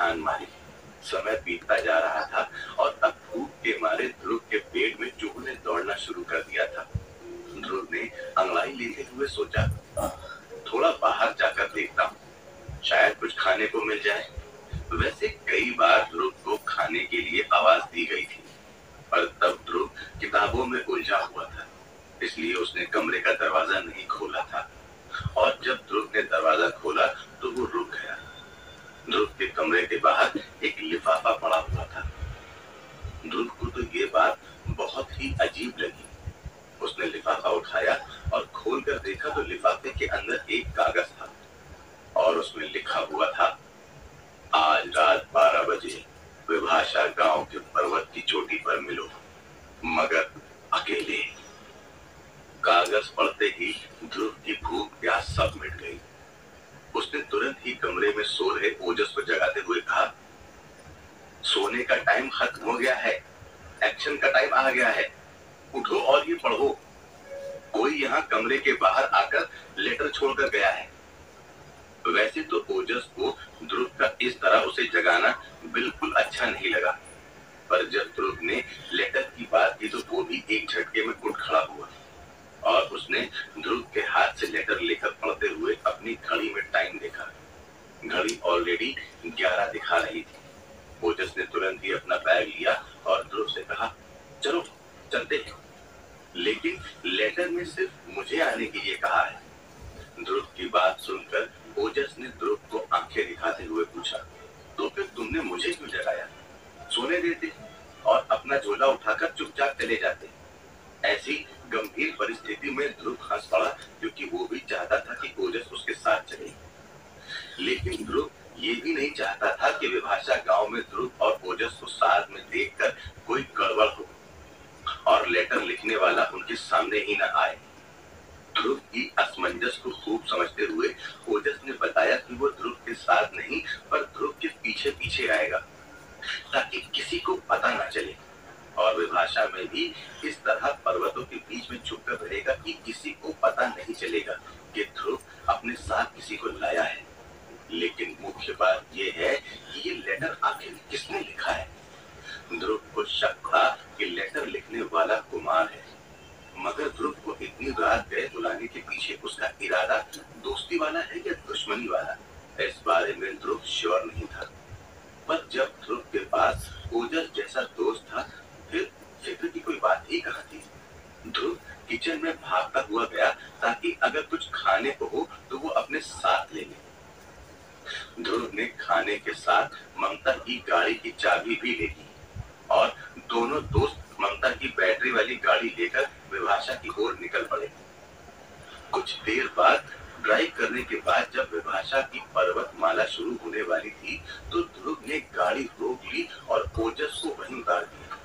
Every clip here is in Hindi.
ठान मारी। समय बीतता जा रहा था और अब भूख के मारे ध्रुव के पेट में चूहों ने दौड़ना शुरू कर दिया था। ध्रुव ने अंगड़ाई लेते हुए सोचा, थोड़ा बाहर जाकर देखता हूँ, शायद कुछ खाने को मिल जाए। वैसे कई बार ध्रुव को खाने के लिए आवाज दी गई थी, पर तब ध्रुव किताबों में उलझा हुआ था, इसलिए उसने कमरे का दरवाजा नहीं खोला था। और जब ध्रुव ने दरवाजा खोला तो वो रुक गया। ध्रुव के कमरे के बाहर एक लिफाफा पड़ा हुआ था। ध्रुव को तो ये बात बहुत ही अजीब लगी। उसने लिफाफा उठाया और खोलकर देखा तो लिफाफे के अंदर एक कागज था और उसमें लिखा हुआ था, आज रात 12 बजे विभाषा गांव के पर्वत की चोटी पर मिलो, मगर अकेले। कागज पढ़ते ही ध्रुव की भूख प्यास सब मिट गई। उसने तुरंत ही कमरे में सो रहे ओजस को जगाते हुए कहा, सोने का टाइम खत्म हो गया है, एक्शन का टाइम आ गया है, उठो और ये पढ़ो। कोई यहाँ कमरे के बाहर आकर लेटर छोड़कर गया है। वैसे तो ओजस को ध्रुव का इस तरह उसे जगाना बिल्कुल अच्छा नहीं लगा, पर जब ध्रुव ने लेटर की बात की तो वो भी एक झटके में उठ खड़ा हुआ और उसने ध्रुव के हाथ से लेटर लेकर पढ़ते हुए अपनी घड़ी में टाइम देखा। घड़ी ऑलरेडी 11 दिखा रही थी। ओजस ने तुरंत ही अपना बैग लिया और ध्रुव से कहा, चलो चलते हैं, लेकिन लेटर में सिर्फ मुझे आने के लिए कहा है। ध्रुव की बात सुनकर ओजस ने ध्रुव को आंखें दिखाते हुए पूछा, तो फिर तुमने मुझे क्यों जगाया? सोने देते और अपना झोला उठाकर चुपचाप चले जाते। ऐसी गंभीर परिस्थिति में ध्रुव हंस पड़ा, क्योंकि वो भी चाहता था कि ओजस उसके साथ चले। लेकिन ध्रुव ये भी नहीं चाहता था कि विभाषा गांव में ध्रुव और ओजस को साथ में देखकर कोई गड़बड़ हो और लेटर लिखने वाला उनके सामने ही न आए। ध्रुव की असमंजस को खूब समझते हुए ओजस ने बताया कि वो ध्रुव के साथ नहीं पर ध्रुव के पीछे पीछे आएगा, ताकि किसी को पता न चले, और विभाषा में भी इस तरह पर्वतों के बीच में छुपकर रहेगा कि किसी को पता नहीं चलेगा कि ध्रुव अपने साथ किसी को लाया है। लेकिन मुख्य बात यह है कि ये लेटर आखिर किसने लिखा है। ध्रुव को शक था कि लेटर लिखने वाला कुमार है, मगर ध्रुव को इतनी रात गए बुलाने के पीछे उसका इरादा दोस्ती वाला है या दुश्मनी वाला, इस बारे में ध्रुव श्योर नहीं था। पर जब ध्रुव के पास ओजस जैसा दोस्त था, फिर फिक्र की कोई बात ही कहाँ थी। ध्रुव किचन में भागता हुआ गया ताकि अगर कुछ खाने को हो तो वो अपने साथ ले ले। ध्रुव ने खाने के साथ ममता की गाड़ी की चाबी भी ले ली और दोनों दोस्त ममता की बैटरी वाली गाड़ी लेकर विभाषा की ओर निकल पड़े। कुछ देर बाद ड्राइव करने के बाद जब विभाषा की पर्वतमाला शुरू होने वाली थी तो ध्रुव ने गाड़ी रोक ली और ओजस को वहीं उतार दिया।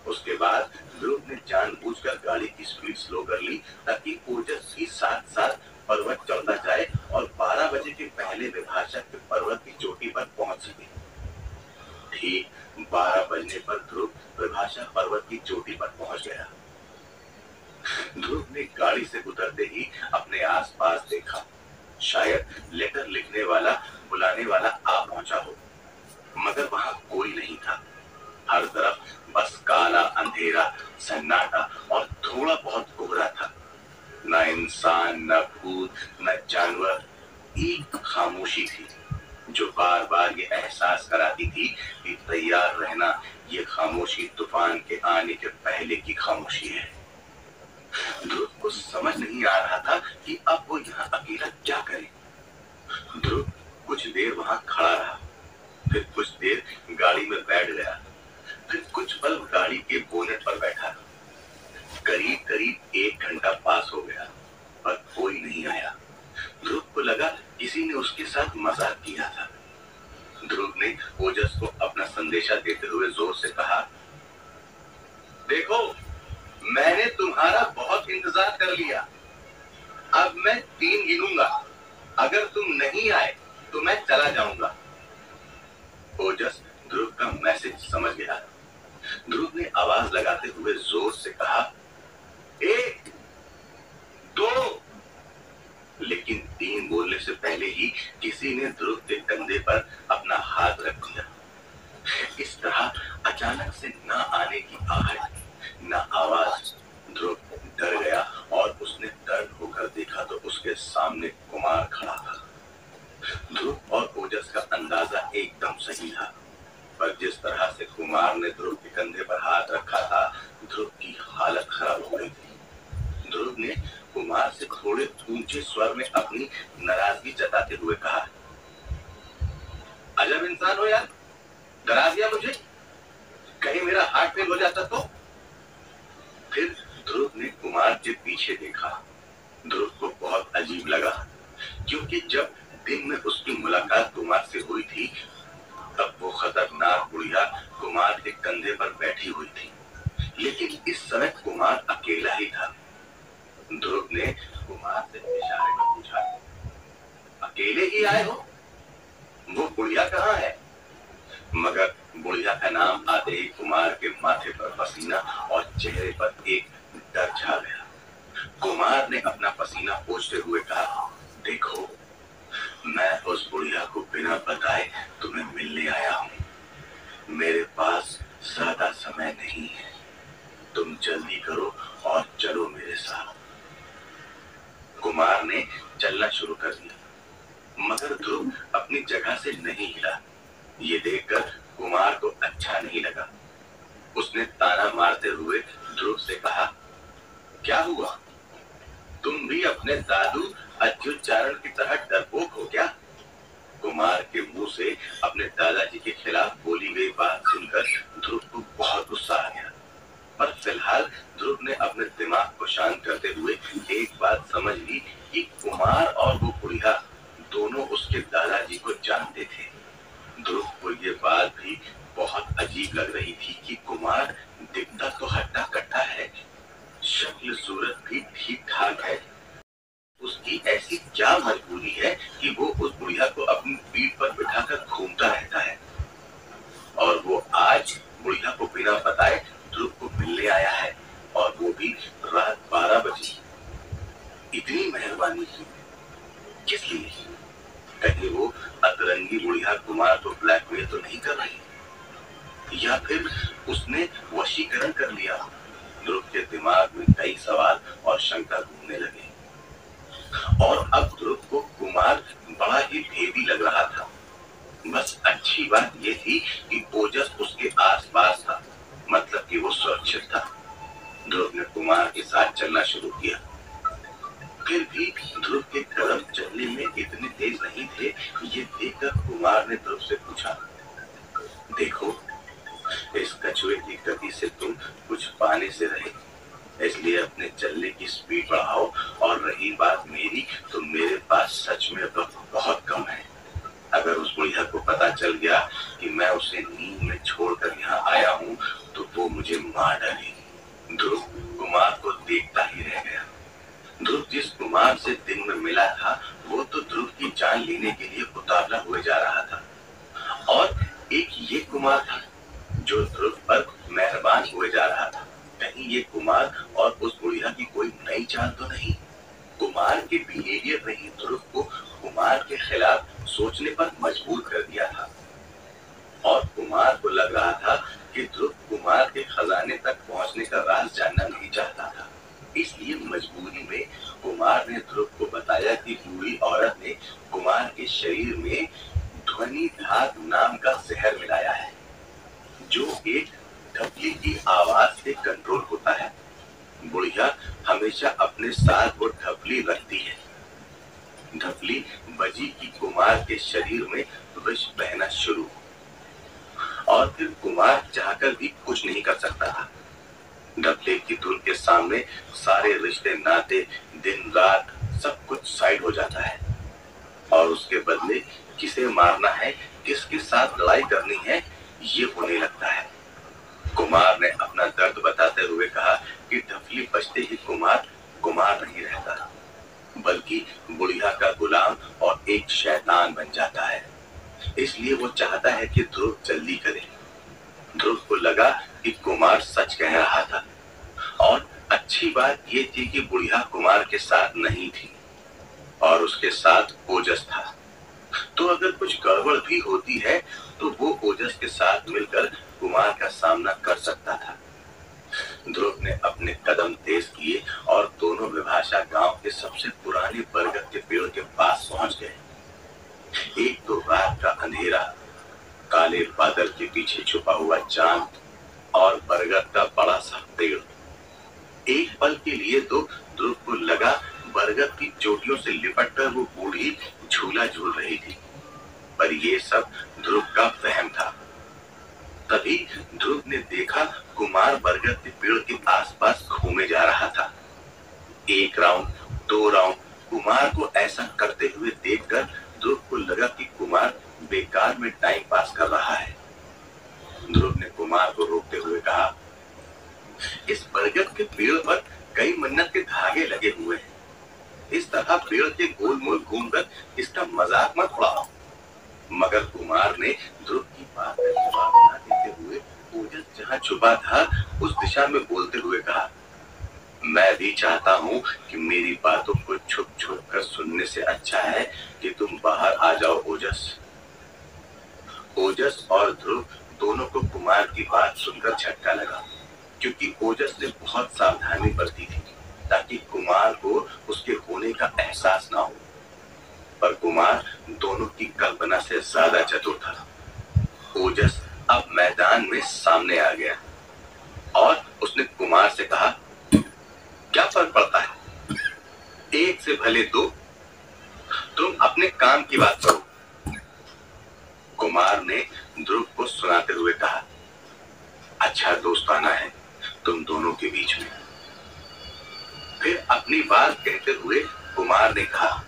उसके बाद ध्रुव ने जानबूझकर गाड़ी की स्पीड स्लो कर ली ताकि ओजस भी साथ साथ पर्वत चढ़ता जाए और 12 बजे के पहले विभाषा के पर्वत की चोटी पर पहुंच सके। ठीक 12 बजने पर ध्रुव विभाषा पर्वत की चोटी पर पहुंच गया। ध्रुव ने गाड़ी से उतरते ही अपने आसपास देखा, शायद लेटर लिखने वाला बुलाने वाला आ पहुंचा हो, मगर वहां कोई नहीं था। हर तरफ बस काला अंधेरा, सन्नाटा और थोड़ा बहुत कोहरा था। न इंसान, न भूत, न जानवर, एक खामोशी थी जो बार बार ये एहसास कराती थी कि तैयार रहना, ये खामोशी तूफान के आने के पहले की खामोशी है। ध्रुव को समझ नहीं आ रहा था कि अब वो यहाँ अकेला क्या करे। ध्रुव कुछ देर वहां खड़ा रहा, फिर कुछ देर गाड़ी में बैठ गया, फिर कुछ पल गाड़ी के बोनेट पर बैठा। करीब करीब 1 घंटा पास हो गया पर कोई नहीं आया। ध्रुव को लगा किसी ने उसके साथ मजाक किया था। ध्रुव ने ओजस को अपना संदेशा देते हुए जोर से कहा, देखो, मैंने तुम्हारा बहुत इंतजार कर लिया। अब मैं 3 गिनूंगा, अगर तुम नहीं आए तो मैं चला जाऊंगा। ओजस ध्रुव का मैसेज समझ गया। ध्रुव ने आवाज लगाते हुए जोर से कहा, 1, 2, लेकिन 3 बोलने से पहले ही किसी ने ध्रुव के कंधे पर अपना हाथ रख दिया। इस तरह अचानक से न आने की आहट, न आवाज। ध्रुव डर गया और उसने टर्न होकर देखा तो उसके सामने कुमार खड़ा था। ध्रुव और ओजस का अंदाजा एकदम सही था, पर जिस तरह से कुमार ने ध्रुव के कंधे पर हाथ रखा था, ध्रुव की हालत खराब हो गई थी। ध्रुव ने कुमार से थोड़े ऊंचे स्वर में अपनी नाराजगी जताते हुए कहा, अजब इंसान हो यार, डरा दिया मुझे, कहीं मेरा हार्ट फेल हो जाता तो। फिर ध्रुव ने कुमार के पीछे देखा। ध्रुव को बहुत अजीब लगा, क्योंकि जब दिन में उसकी मुलाकात कुमार से हुई थी, तब वो खतरनाक बुढ़िया कुमार के कंधे पर बैठी हुई थी, लेकिन इस समय कुमार अकेला ही था। ध्रुव ने कुमार से इशारे में पूछा, अकेले ही आए हो? वो बुढ़िया कहाँ है? मगर बुढ़िया का नाम आते ही कुमार के माथे पर पसीना और चेहरे पर एक डर छा गया। कुमार ने अपना पसीना पोंछते हुए कहा, देखो, मैं उस बुढ़िया को बिना बताए तुम्हें मिलने आया हूँ। मेरे पास ज्यादा समय नहीं है, तुम जल्दी करो और चलो मेरे साथ। कुमार ने चलना शुरू कर दिया, मगर ध्रुव अपनी जगह से नहीं हिला। ये देखकर कुमार को अच्छा नहीं लगा। उसने ताना मारते हुए ध्रुव से कहा, क्या हुआ? तुम भी अपने दादू अच्युतचारण की तरह डरपोक हो क्या? कुमार के मुंह से अपने दादाजी के खिलाफ बोली गई बात सुनकर ध्रुव को बहुत गुस्सा आ गया, पर फिलहाल ध्रुव ने अपने दिमाग को शांत करते हुए एक बात समझ ली कि कुमार और वो बुढ़िया दोनों उसके दादाजी को जानते थे। ध्रुव को ये बात भी बहुत अजीब लग रही थी कि कुमार दिखता तो हट्टा कट्टा है, शक्ल सूरत भी ठीक ठाक है, उसकी ऐसी क्या मजबूरी है कि वो उस बुढ़िया को अपनी पीठ पर बिठाकर घूमता रहता है? और वो आज बुढ़िया को बिना बताए ध्रुव को मिलने आया है, और वो भी रात 12 बजे। इतनी मेहरबानी की किस लिए? कहीं वो अतरंगी बुढ़िया कुमार को ब्लैकमेल तो नहीं कर रही, या फिर उसने वशीकरण कर लिया? ध्रुव के दिमाग में कई सवाल और शंका घूमने लगे, और अब ध्रुव को कुमार बड़ा ही भेदी लग रहा था। बस अच्छी बात ये थी कि ओजस उसके आसपास था, मतलब कि वो सुरक्षित था। ध्रुव ने कुमार के साथ चलना शुरू किया। फिर भी ध्रुव के कदम चलने में इतने तेज नहीं थे। ये देखकर कुमार ने ध्रुव से पूछा, देखो, इस कछुए की गति से तुम कुछ पाने से रहे, इसलिए अपने चलने की स्पीड बढ़ाओ। और रही बात मेरी, तो मेरे पास सच में वक्त बहुत कम है। अगर उस बुढ़िया को पता चल गया कि मैं उसे नींद में छोड़कर यहाँ आया हूँ, तो वो मुझे मार डालेगी। ध्रुव कुमार को देखता ही रह गया। ध्रुव जिस कुमार से दिन में मिला था, वो तो ध्रुव की जान लेने के लिए उतावला हुए जा रहा था, और एक ये कुमार था जो ध्रुव पर मेहरबान हुए जा रहा था। कहीं ये कुमार और उस बुढ़िया की कोई नई चाल तो नहीं? कुमार के बिहेवियर ने ही ध्रुव को कुमार के खिलाफ सोचने पर मजबूर कर दिया था, और कुमार को लग रहा था कि ध्रुव कुमार के खजाने तक पहुंचने का राज जानना नहीं चाहता था। इसलिए मजबूरी में कुमार ने ध्रुव को बताया कि बूढ़ी औरत ने कुमार के शरीर में ध्वनि धात नाम का जहर मिलाया है, जो एक ढपली की आवाज से कंट्रोल होता है। बुढ़िया हमेशा अपने साथ वो ढपली रखती है। ढपली बजी की कुमार के शरीर में विष बहना शुरू, और फिर कुमार चाहकर भी कुछ नहीं कर सकता था। ढपली की धुन के सामने सारे रिश्ते, नाते, दिन रात सब कुछ साइड हो जाता है, और उसके बदले किसे मारना है, किसके साथ लड़ाई करनी है, ये होने लगता है। कुमार ने अपना दर्द बताते हुए कहा कि ढपली बजते ही कुमार कुमार नहीं रहता, बल्कि बुढ़िया का गुलाम और एक शैतान बन जाता है। इसलिए वो चाहता है कि ध्रुव जल्दी करे। ध्रुव को लगा कि कुमार सच कह रहा था, और अच्छी बात ये थी कि बुढ़िया कुमार के साथ नहीं थी। और उसके साथ ओजस था। तो अगर कुछ गड़बड़ भी होती है तो वो ओजस के साथ मिलकर कुमार का सामना कर सकता था। ध्रुव ने अपने कदम तेज किए और दोनों विभाषा गांव के सबसे पुराने बरगद के पेड़ के पास पहुंच गए। एक तो रात का अंधेरा, काले बादल के पीछे छुपा हुआ चांद और बरगद का बड़ा सा पेड़। एक पल के लिए तो ध्रुव को लगा बरगद की चोटियों से लिपटकर वो बूढ़ी झूला झूल रही थी, पर ये सब ध्रुव का वहम था। तभी ध्रुव ने देखा कुमार बरगद के पेड़ के आसपास घूमे जा रहा था। एक राउंड, दो राउंड कुमार को ऐसा करते हुए देखकर ध्रुव को लगा कि कुमार बेकार में टाइम पास कर रहा है। ध्रुव ने कुमार को रोकते हुए कहा, इस बरगद के पेड़ पर कई मन्नत के धागे लगे हुए हैं। इस तरह पेड़ के गोल मोल घूमकर इसका मजाक मत उड़ाओ। मगर कुमार ने ध्रुव की बात का जवाब न देते हुए ओजस जहां छुपा था उस दिशा में बोलते हुए कहा, मैं भी चाहता हूँ कि मेरी बातों को छुप छुप कर सुनने से अच्छा है कि तुम बाहर आ जाओ ओजस। ओजस और ध्रुव दोनों को कुमार की बात सुनकर झटका लगा, क्योंकि ओजस ने बहुत सावधानी बरती थी ताकि कुमार को उसके होने का एहसास ना हो। पर कुमार दोनों की कल्पना से ज्यादा चतुर था। ओजस अब मैदान में सामने आ गया और उसने कुमार से कहा, क्या फर्क पड़ता है, एक से भले दो, तुम अपने काम की बात करो। कुमार ने ध्रुव को सुनाते हुए कहा, अच्छा दोस्ताना है तुम दोनों के बीच में। फिर अपनी बात कहते हुए कुमार ने कहा,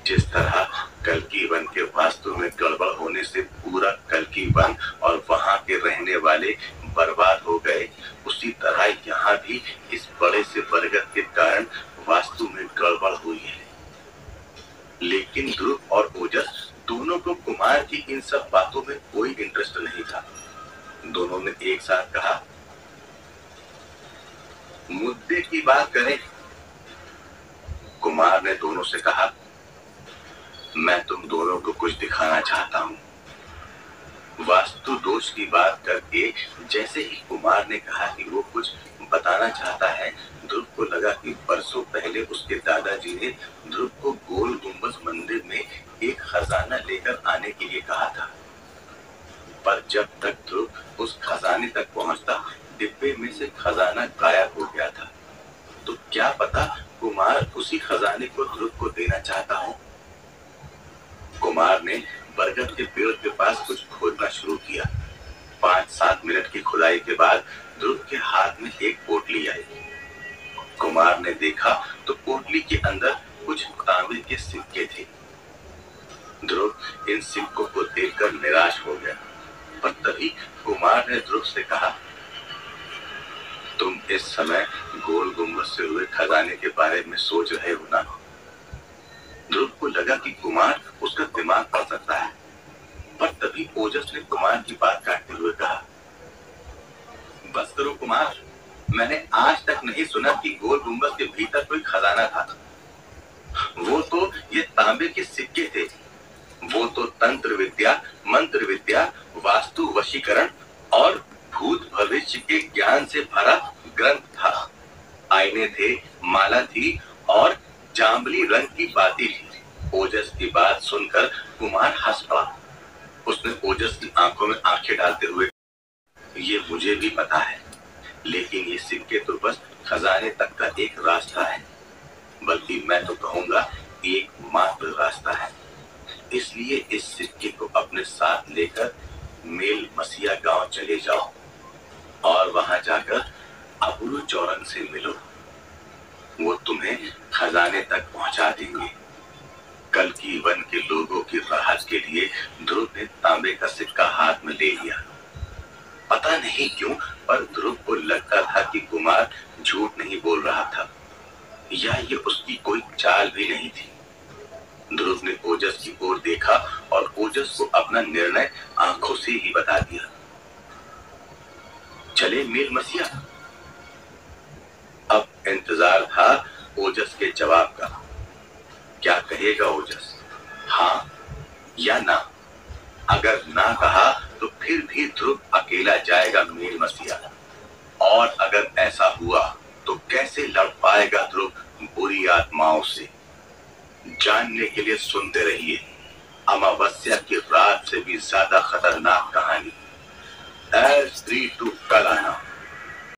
जिस तरह कल्कि वन के वास्तु में गड़बड़ होने से पूरा कल्कि वन और वहां के रहने वाले बर्बाद हो गए, उसी तरह यहाँ भी इस बड़े से बरगद के कारण वास्तु में गड़बड़ हुई है। लेकिन ध्रुव और ओजस दोनों को कुमार की इन सब बातों में कोई इंटरेस्ट नहीं था। दोनों ने एक साथ कहा, मुद्दे की बात करें। कुमार ने दोनों से कहा, मैं तुम दोनों को कुछ दिखाना चाहता हूँ। वास्तु दोष की बात करके जैसे ही कुमार ने कहा कि वो कुछ बताना चाहता है, ध्रुव को लगा कि बरसों पहले उसके दादाजी ने ध्रुव को गोल गुंबज मंदिर में एक खजाना लेकर आने के लिए कहा था। पर जब तक ध्रुव उस खजाने तक पहुंचता, डिब्बे में से खजाना गायब हो गया था। तो क्या पता कुमार उसी खजाने को ध्रुव को देना चाहता हो। कुमार ने बरगद के पेड़ के पास कुछ खोदना शुरू किया। 5-7 मिनट की खुदाई के बाद ध्रुव के हाथ में एक पोटली आई। कुमार ने देखा तो पोटली के अंदर कुछ तांबे के सिक्के थे। ध्रुव इन सिक्कों को देखकर निराश हो गया, पर तभी कुमार ने ध्रुव से कहा, तुम इस समय गोल गुंबद से हुए खजाने के बारे में सोच रहे हो ना। ध्रुव को लगा कि कुमार उसका दिमाग पढ़ सकता है, पर तभी ओजस ने कुमार की बात काटते हुए कहा, बस करो कुमार, मैंने आज तक नहीं सुना कि गोल गुंबद के भीतर कोई खजाना था। वो तो ये तांबे के सिक्के थे। वो तो तंत्र विद्या, मंत्र विद्या, वास्तु वशीकरण और भूत भविष्य के ज्ञान से भरा ग्रंथ था। आईने थे, माला थी और जांबली रंग की बाती थी। ओजस की बात सुनकर कुमार हंस पड़ा। उसने ओजस की आंखों में आंखें डालते हुए, ये मुझे भी पता है, लेकिन ये सिक्के तो बस खजाने तक का एक रास्ता है, बल्कि मैं तो कहूंगा एकमात्र रास्ता है। इसलिए इस सिक्के को अपने साथ लेकर मेल मसीहा गांव चले जाओ और वहां जाकर अबुलू चौरंग से मिलो। वो तुम्हें खजाने तक पहुंचा देंगे। कल्कि वन के लोगों की राहत के लिए ध्रुव ने तांबे का सिक्का हाथ में ले लिया। पता नहीं क्यों, पर ध्रुव को लगता था कि कुमार झूठ नहीं बोल रहा था, या ये उसकी कोई चाल भी नहीं थी। ध्रुव ने ओजस की ओर देखा और ओजस को अपना निर्णय आंखों से ही बता दिया। चले मेल मसीहा। अब इंतजार था ओजस के जवाब का। क्या कहेगा ओजस, हाँ या ना? अगर ना कहा तो फिर भी ध्रुव अकेला जाएगा मेल मसीहा। और अगर ऐसा हुआ तो कैसे लड़ पाएगा ध्रुव बुरी आत्माओं से? जानने के लिए सुनते रहिए अमावस्या की रात से भी ज्यादा खतरनाक कहानी एस 3 कल आना।